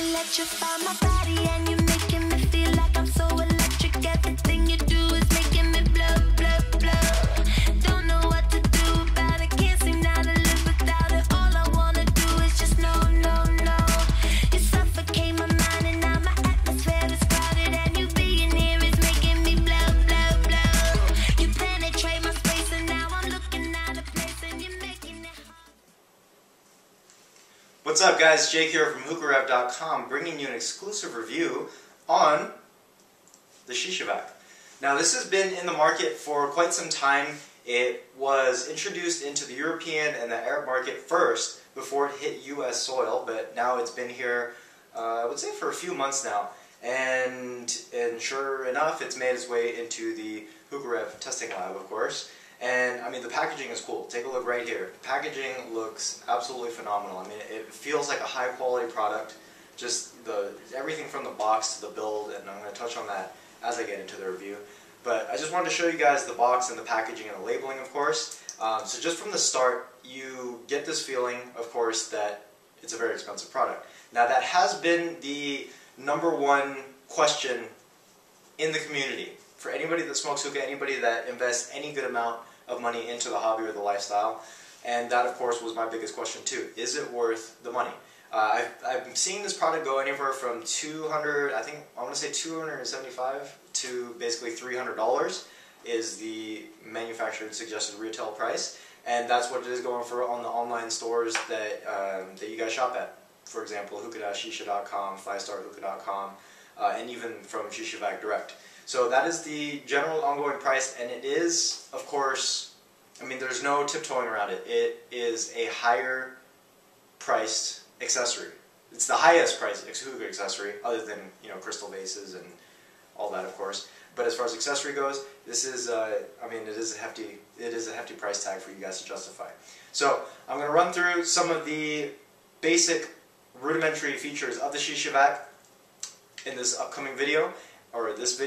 electrify my body, and you're making me feel like I'm so electric. Everything you do is making me blow, blow, blow. Don't know what to do about it, can't seem now to live without it. All I wanna do is just no, no, no. You suffocate my mind and now my atmosphere is crowded, and you being here is making me blow, blow, blow. You penetrate my space and now I'm looking out of place and you're making it hard. What's up guys, Jake here from HookahRev.com, bringing you an exclusive review on the Shishavac. Now this has been in the market for quite some time. It was introduced into the European and the Arab market first before it hit US soil, but now it's been here, I would say, for a few months now. And sure enough, it's made its way into the HookahRev testing lab, of course. And I mean, the packaging is cool. Take a look right here. The packaging looks absolutely phenomenal. I mean, it feels like a high quality product. Just everything from the box to the build, and I'm going to touch on that as I get into the review. But I just wanted to show you guys the box and the packaging and the labeling, of course. So just from the start, you get this feeling, of course, that it's a very expensive product. Now that has been the #1 question in the community. For anybody that smokes hookah, anybody that invests any good amount of money into the hobby or the lifestyle. And that, of course, was my biggest question too. Is it worth the money? I've seen this product go anywhere from $200, I want to say $275 to basically $300 is the manufacturer's suggested retail price. And that's what it is going for on the online stores that you guys shop at. For example, Hookah.Shisha.com, 5starhookah.com, and even from Shishavac Direct. So that is the general ongoing price, and it is, of course, I mean, there's no tiptoeing around it. It is a higher priced accessory. It's the highest priced hookah accessory, other than, you know, crystal bases and all that, of course. But as far as accessory goes, this is, I mean, it is a hefty price tag for you guys to justify. So I'm going to run through some of the basic rudimentary features of the Shishavac in this upcoming video. Or this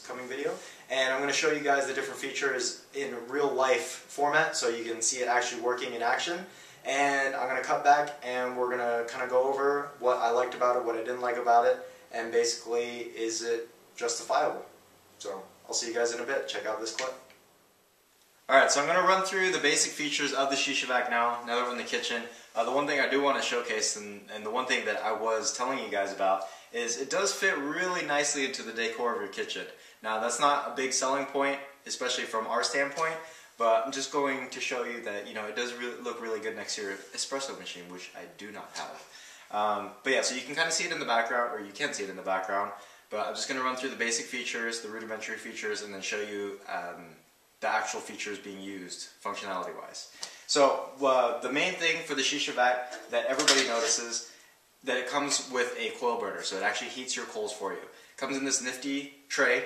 coming video, and I'm going to show you guys the different features in real life format so you can see it actually working in action. And I'm going to cut back and we're going to kind of go over what I liked about it, what I didn't like about it, and basically, is it justifiable? So I'll see you guys in a bit. Check out this clip. Alright, so I'm going to run through the basic features of the Shishavac now that we're in the kitchen. The one thing I do want to showcase, and the one thing that I was telling you guys about, is it does fit really nicely into the decor of your kitchen. Now that's not a big selling point, especially from our standpoint, but I'm just going to show you that, you know, it does look really good next to your espresso machine, which I do not have. But yeah, so you can kind of see it in the background, or you can see it in the background, but I'm just going to run through the basic features, the rudimentary features, and then show you the actual features being used functionality-wise. So the main thing for the Shishavac that everybody notices, that it comes with a coil burner, so it actually heats your coals for you. It comes in this nifty tray,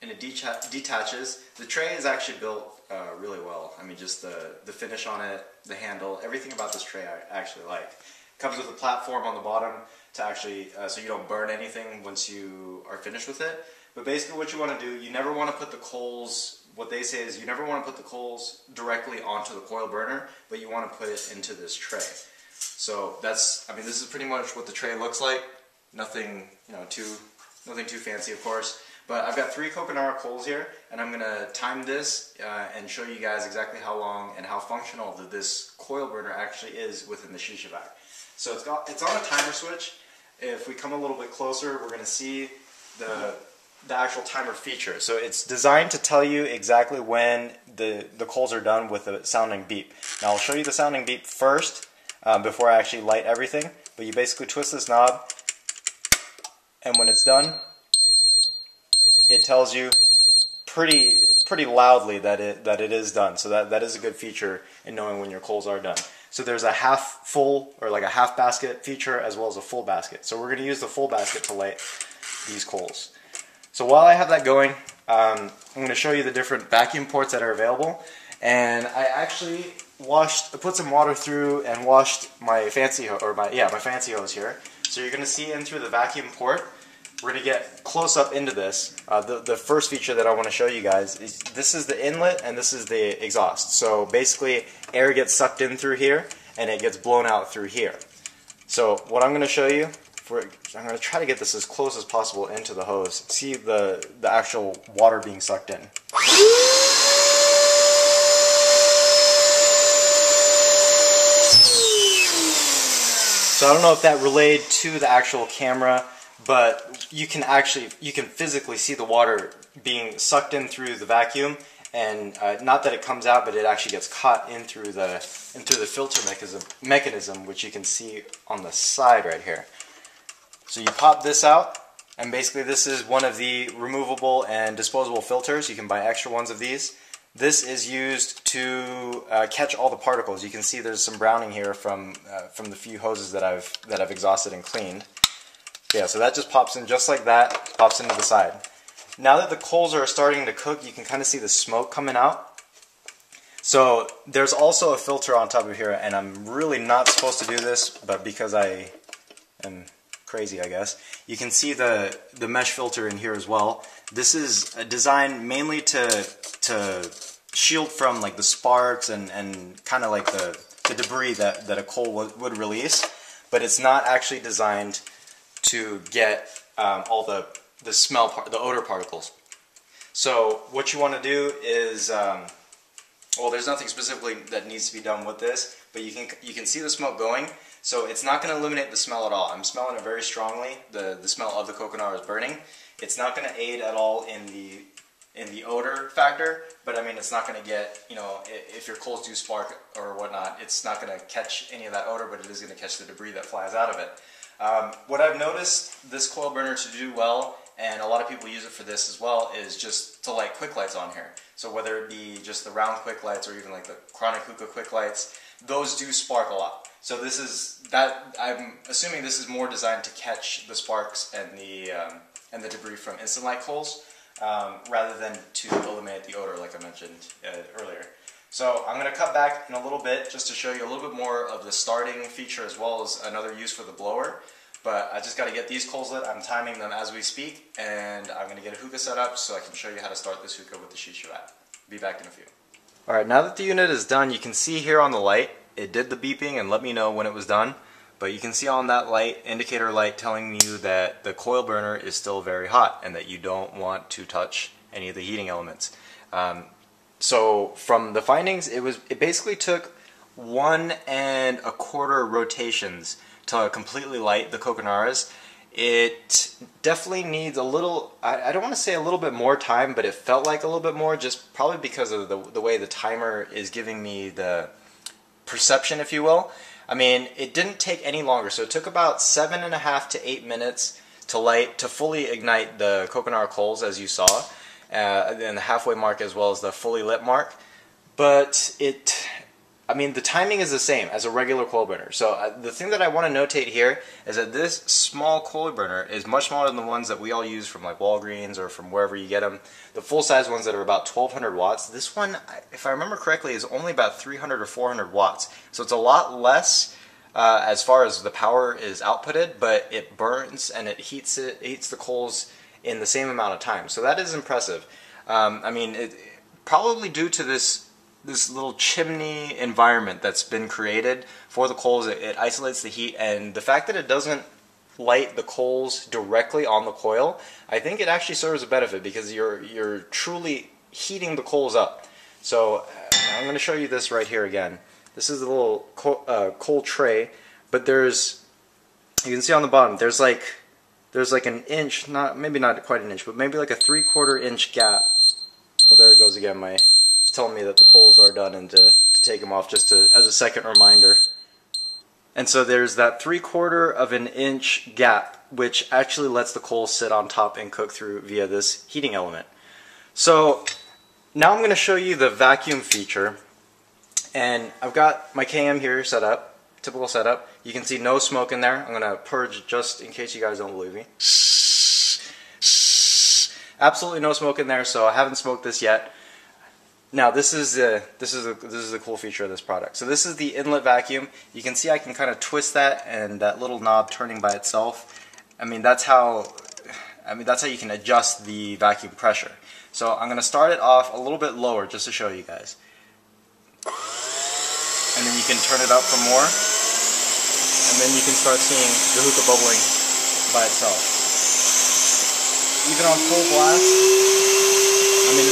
and it detaches. The tray is actually built really well. I mean, just the finish on it, the handle, everything about this tray I actually like. It comes with a platform on the bottom to actually, so you don't burn anything once you are finished with it. But basically what you want to do, you never want to put the coals, what they say is you never want to put the coals directly onto the coil burner, but you want to put it into this tray. So that's, I mean, this is pretty much what the tray looks like. Nothing, you know, nothing too fancy, of course. But I've got 3 coconut coals here, and I'm going to time this and show you guys exactly how long and how functional this coil burner actually is within the Shishavac. So it's on a timer switch. If we come a little bit closer, we're going to see the actual timer feature. So it's designed to tell you exactly when the coals are done with a sounding beep. Now I'll show you the sounding beep first before I actually light everything. But you basically twist this knob, and when it's done, it tells you pretty loudly that it is done. So that is a good feature in knowing when your coals are done. So there's a half full, or like a half basket feature, as well as a full basket. So we're going to use the full basket to light these coals. So while I have that going, I'm going to show you the different vacuum ports that are available. And I actually put some water through and washed my fancy hose here. So you're going to see in through the vacuum port. We're going to get close up into this. The first feature that I want to show you guys is this is the inlet and this is the exhaust. So basically air gets sucked in through here and it gets blown out through here. So what I'm going to show you I'm going to try to get this as close as possible into the hose. See the actual water being sucked in. So I don't know if that relayed to the actual camera, but you can physically see the water being sucked in through the vacuum, and not that it comes out, but it actually gets caught in through the filter mechanism, which you can see on the side right here. So you pop this out, and basically this is one of the removable and disposable filters. You can buy extra ones of these. This is used to catch all the particles. You can see there's some browning here from the few hoses that I've exhausted and cleaned. Yeah, so that just pops in just like that, pops into the side. Now that the coals are starting to cook, you can kind of see the smoke coming out. So there's also a filter on top of here, and I'm really not supposed to do this, but because I am crazy, I guess, you can see the mesh filter in here as well. This is designed mainly to shield from like the sparks and kind of like the debris that a coal would release, but it's not actually designed to get all the the odor particles. So what you want to do is, well, there's nothing specifically that needs to be done with this, but you can see the smoke going. So it's not going to eliminate the smell at all. I'm smelling it very strongly. The smell of the coconut is burning. It's not going to aid at all in the odor factor, but I mean, it's not going to get, you know, if your coals do spark or whatnot, it's not going to catch any of that odor, but it is going to catch the debris that flies out of it. What I've noticed this coil burner to do well, and a lot of people use it for this as well, is just to light quick lights on here. So whether it be just the round quick lights or even like the chronic hookah quick lights, those do spark a lot. So this is I'm assuming this is more designed to catch the sparks and the debris from instant light coals, rather than to eliminate the odor, like I mentioned earlier. So I'm going to cut back in a little bit just to show you a little bit more of the starting feature as well as another use for the blower. But I just got to get these coals lit. I'm timing them as we speak, and I'm going to get a hookah set up so I can show you how to start this hookah with the Shishavac. Be back in a few. Alright, now that the unit is done, you can see here on the light, it did the beeping and let me know when it was done. But you can see on that light, indicator light, telling you that the coil burner is still very hot and that you don't want to touch any of the heating elements. So from the findings, it basically took 1 1/4 rotations to completely light the coconaras. It definitely needs a little, I don't want to say a little bit more time, but it felt like a little bit more, just probably because of the way the timer is giving me the perception, if you will. I mean, it didn't take any longer, so it took about 7.5 to 8 minutes to fully ignite the coconut coals, as you saw, and the halfway mark as well as the fully lit mark. But I mean, the timing is the same as a regular coil burner. So the thing that I want to notate here is that this small coil burner is much smaller than the ones that we all use from like Walgreens or from wherever you get them. The full-size ones that are about 1200 watts. This one, if I remember correctly, is only about 300 or 400 watts. So it's a lot less as far as the power is outputted, but it burns and it heats the coals in the same amount of time. So that is impressive. I mean, probably due to this little chimney environment that's been created for the coals, it isolates the heat, and the fact that it doesn't light the coals directly on the coil, I think it actually serves a benefit because you're truly heating the coals up. So I'm going to show you this right here again. This is the little coal tray, but you can see on the bottom there's like an inch, maybe not quite an inch, but maybe like a 3/4 inch gap. Well, there it goes again. It's telling me that the coals are done and to take them off just as a second reminder. And so there's that 3/4 inch gap, which actually lets the coals sit on top and cook through via this heating element. So now I'm going to show you the vacuum feature, and I've got my KM here set up, typical setup. You can see no smoke in there. I'm going to purge just in case you guys don't believe me. Absolutely no smoke in there, so I haven't smoked this yet. Now this is the cool feature of this product. So this is the inlet vacuum. You can see I can kind of twist that, and that little knob turning by itself. I mean that's how you can adjust the vacuum pressure. So I'm going to start it off a little bit lower just to show you guys. And then you can turn it up for more. And then you can start seeing the hookah bubbling by itself. Even on full blast, I mean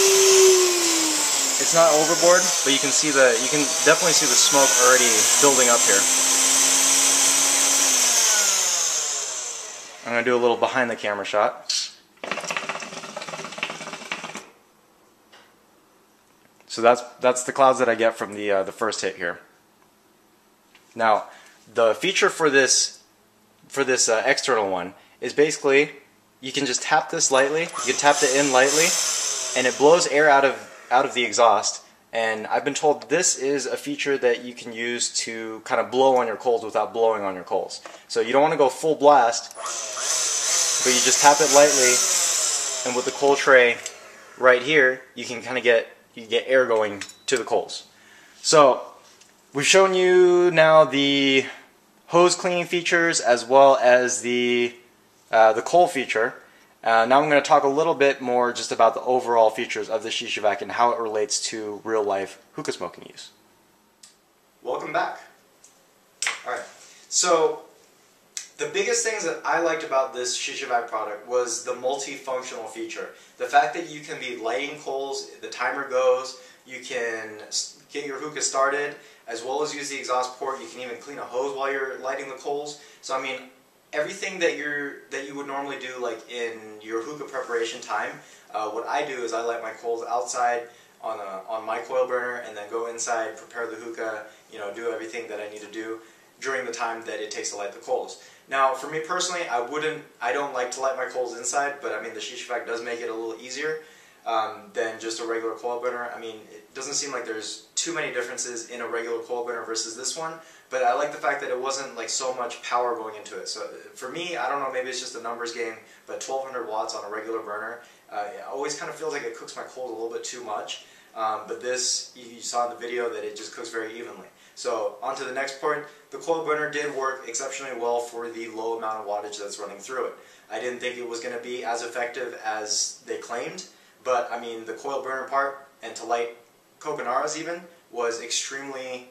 it's not overboard, but you can definitely see the smoke already building up here. I'm gonna do a little behind the camera shot. So that's the clouds that I get from the first hit here. Now, the feature for this external one is basically you can just tap this lightly. You can tap the in lightly, and it blows air out of the exhaust. And I've been told this is a feature that you can use to kind of blow on your coals without blowing on your coals. So you don't want to go full blast, but you just tap it lightly, and with the coal tray right here, you can kind of get air going to the coals. So we've shown you now the hose cleaning features as well as the coal feature. Now I'm going to talk a little bit more just about the overall features of the Shishavac and how it relates to real life hookah smoking use. Welcome back. Alright, so the biggest things that I liked about this Shishavac product was the multifunctional feature. The fact that you can be lighting coals, the timer goes, you can get your hookah started, as well as use the exhaust port. You can even clean a hose while you're lighting the coals. So I mean, everything that you would normally do like in your hookah preparation time, what I do is I light my coals outside on my coil burner and then go inside, prepare the hookah, do everything that I need to do during the time that it takes to light the coals. Now, for me personally, I don't like to light my coals inside, but I mean the Shishavac does make it a little easier than just a regular coil burner. I mean, it doesn't seem like there's too many differences in a regular coil burner versus this one, but I like the fact that it wasn't like so much power going into it. So for me, I don't know, maybe it's just a numbers game, but 1200 watts on a regular burner, it always kind of feels like it cooks my coals a little bit too much. But this, you saw in the video that it just cooks very evenly. So on to the next point, the coil burner did work exceptionally well for the low amount of wattage that's running through it. I didn't think it was going to be as effective as they claimed, but I mean the coil burner part and to light coconaras even was extremely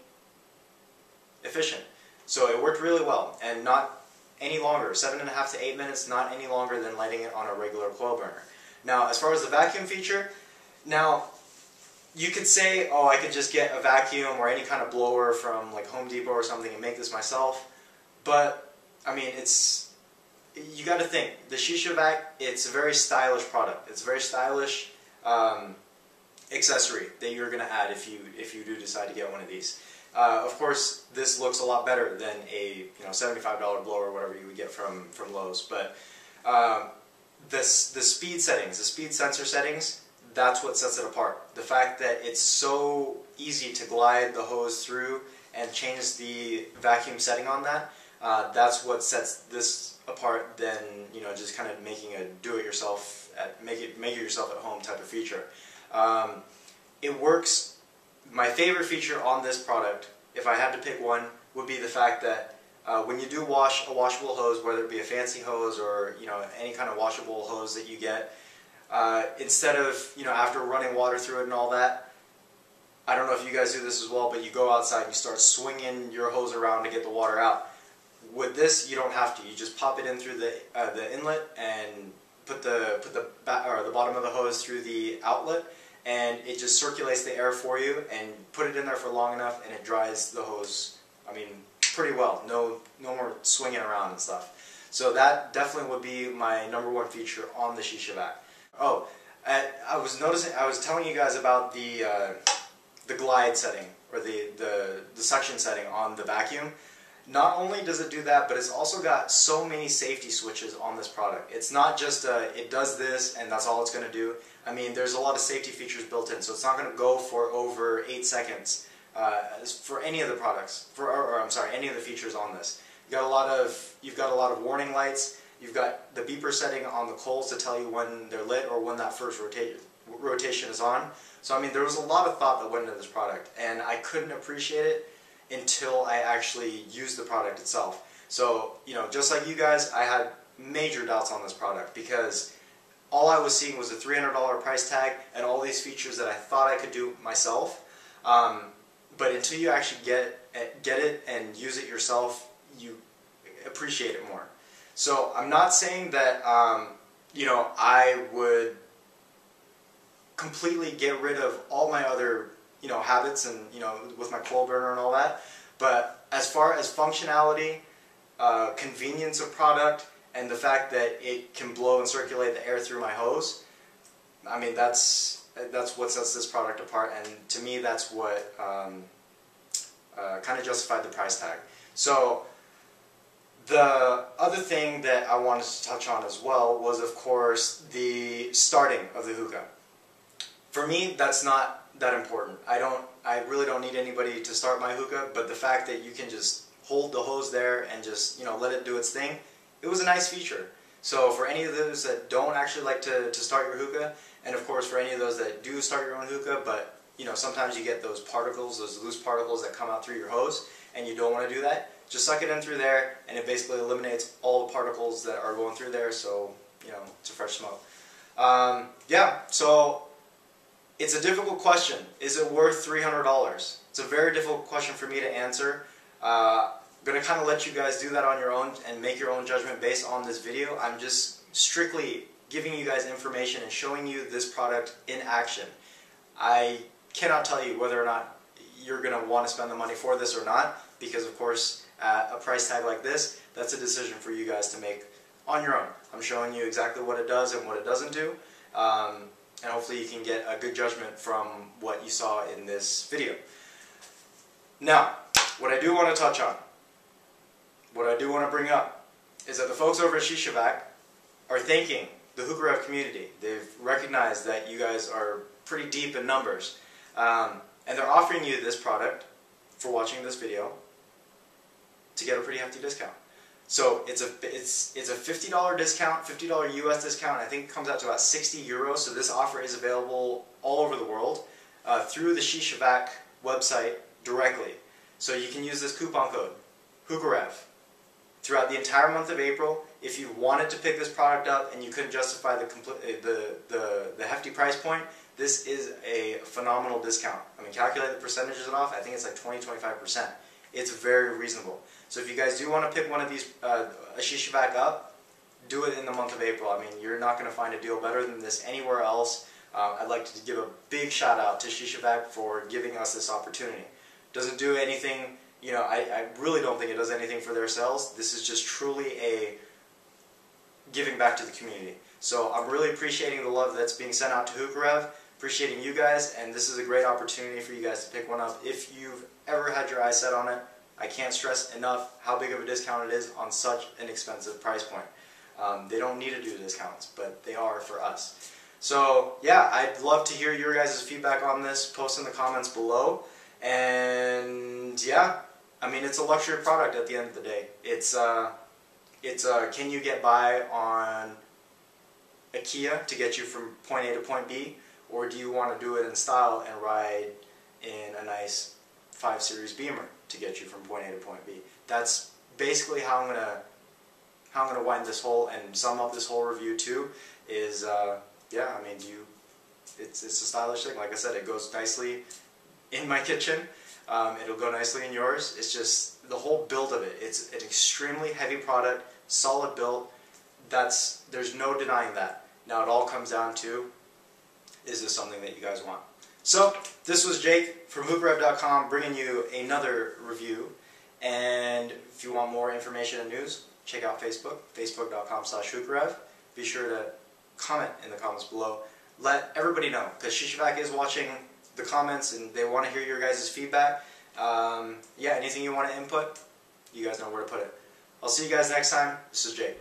efficient. So it worked really well and not any longer, 7.5 to 8 minutes, not any longer than lighting it on a regular coil burner. Now as far as the vacuum feature, now you could say, oh, I could just get a vacuum or any kind of blower from like Home Depot or something and make this myself. But, I mean, you got to think, the Shishavac, it's a very stylish product. It's a very stylish accessory that you're going to add if you do decide to get one of these. Of course, this looks a lot better than a $75 blower or whatever you would get from Lowe's. But the speed settings, the speed sensor settings, that's what sets it apart. The fact that it's so easy to glide the hose through and change the vacuum setting on that, that's what sets this apart than just kind of making a do-it-yourself, make it yourself at home type of feature. It works. My favorite feature on this product, if I had to pick one, would be the fact that when you do wash a washable hose, whether it be a fancy hose or any kind of washable hose that you get, instead of, after running water through it and all that, I don't know if you guys do this as well, but you go outside and you start swinging your hose around to get the water out. With this, you don't have to. You just pop it in through the inlet and put the bottom of the hose through the outlet, and it just circulates the air for you, and put it in there for long enough, and it dries the hose, I mean, pretty well. No more swinging around and stuff. So that definitely would be my #1 feature on the Shishavac. Oh, I was telling you guys about the glide setting, or the suction setting on the vacuum. Not only does it do that, but it's also got so many safety switches on this product. It's not just it does this and that's all it's going to do. I mean, there's a lot of safety features built in, so it's not going to go for over 8 seconds for any of the products, any of the features on this. You've got a lot of warning lights. You've got the beeper setting on the coals to tell you when they're lit or when that first rotation is on. So I mean, there was a lot of thought that went into this product, and I couldn't appreciate it until I actually used the product itself. So, just like you guys, I had major doubts on this product because all I was seeing was a $300 price tag and all these features that I thought I could do myself. But until you actually get it and use it yourself, you appreciate it more. So I'm not saying that you know, I would completely get rid of all my other, you know, habits and, you know, with my coal burner and all that. But as far as functionality, convenience of product, and the fact that it can blow and circulate the air through my hose, I mean, that's what sets this product apart, and to me that's what kind of justified the price tag. So the other thing that I wanted to touch on as well was, of course, the starting of the hookah. For me, that's not that important. I really don't need anybody to start my hookah, but the fact that you can just hold the hose there and just, you know, let it do its thing, it was a nice feature. So for any of those that don't actually like to start your hookah, and of course for any of those that do start your own hookah, but you know, sometimes you get those particles, those loose particles that come out through your hose, and you don't want to do that, just suck it in through there, and it basically eliminates all the particles that are going through there, so, you know, it's a fresh smoke. Yeah, so it's a difficult question. Is it worth $300? It's a very difficult question for me to answer. I'm going to kind of let you guys do that on your own and make your own judgment based on this video. I'm just strictly giving you guys information and showing you this product in action. I cannot tell you whether or not you're going to want to spend the money for this or not, because of course at a price tag like this, that's a decision for you guys to make on your own. I'm showing you exactly what it does and what it doesn't do, and hopefully you can get a good judgment from what you saw in this video. Now, what I do want to touch on, what I do want to bring up, is that the folks over at Shishavac are thanking the HookahRev community. They've recognized that you guys are pretty deep in numbers, and they're offering you this product for watching this video to get a pretty hefty discount. So it's a $50 discount, $50 US discount. I think it comes out to about 60 euros. So this offer is available all over the world through the Shishavac website directly. So you can use this coupon code, HookahRev, throughout the entire month of April. If you wanted to pick this product up and you couldn't justify the hefty price point, this is a phenomenal discount. I mean, calculate the percentages off, I think it's like 20-25%. It's very reasonable. So if you guys do want to pick one of these, a Shishavac up, do it in the month of April. I mean, you're not going to find a deal better than this anywhere else. I'd like to give a big shout out to Shishavac for giving us this opportunity. Doesn't do anything, you know, I really don't think it does anything for their sales. This is just truly a giving back to the community. So I'm really appreciating the love that's being sent out to HookahRev, appreciating you guys, and this is a great opportunity for you guys to pick one up if you've ever had your eyes set on it. I can't stress enough how big of a discount it is on such an expensive price point. They don't need to do discounts, but they are for us. So yeah, I'd love to hear your guys' feedback on this. Post in the comments below. And yeah, I mean, it's a luxury product at the end of the day. It's can you get by on a Kia to get you from point A to point B, or do you want to do it in style and ride in a nice 5 Series Beamer to get you from point A to point B? That's basically how I'm gonna wind this whole and sum up this whole review too. Is yeah, I mean, it's a stylish thing. Like I said, it goes nicely in my kitchen. It'll go nicely in yours. It's just the whole build of it. It's an extremely heavy product, solid build. There's no denying that. Now it all comes down to, is this something that you guys want? So this was Jake from HookahRev.com bringing you another review. And if you want more information and news, check out Facebook, facebook.com/HookahRev. Be sure to comment in the comments below. Let everybody know, because Shishavac is watching the comments and they want to hear your guys' feedback. Yeah, anything you want to input, you guys know where to put it. I'll see you guys next time. This is Jake.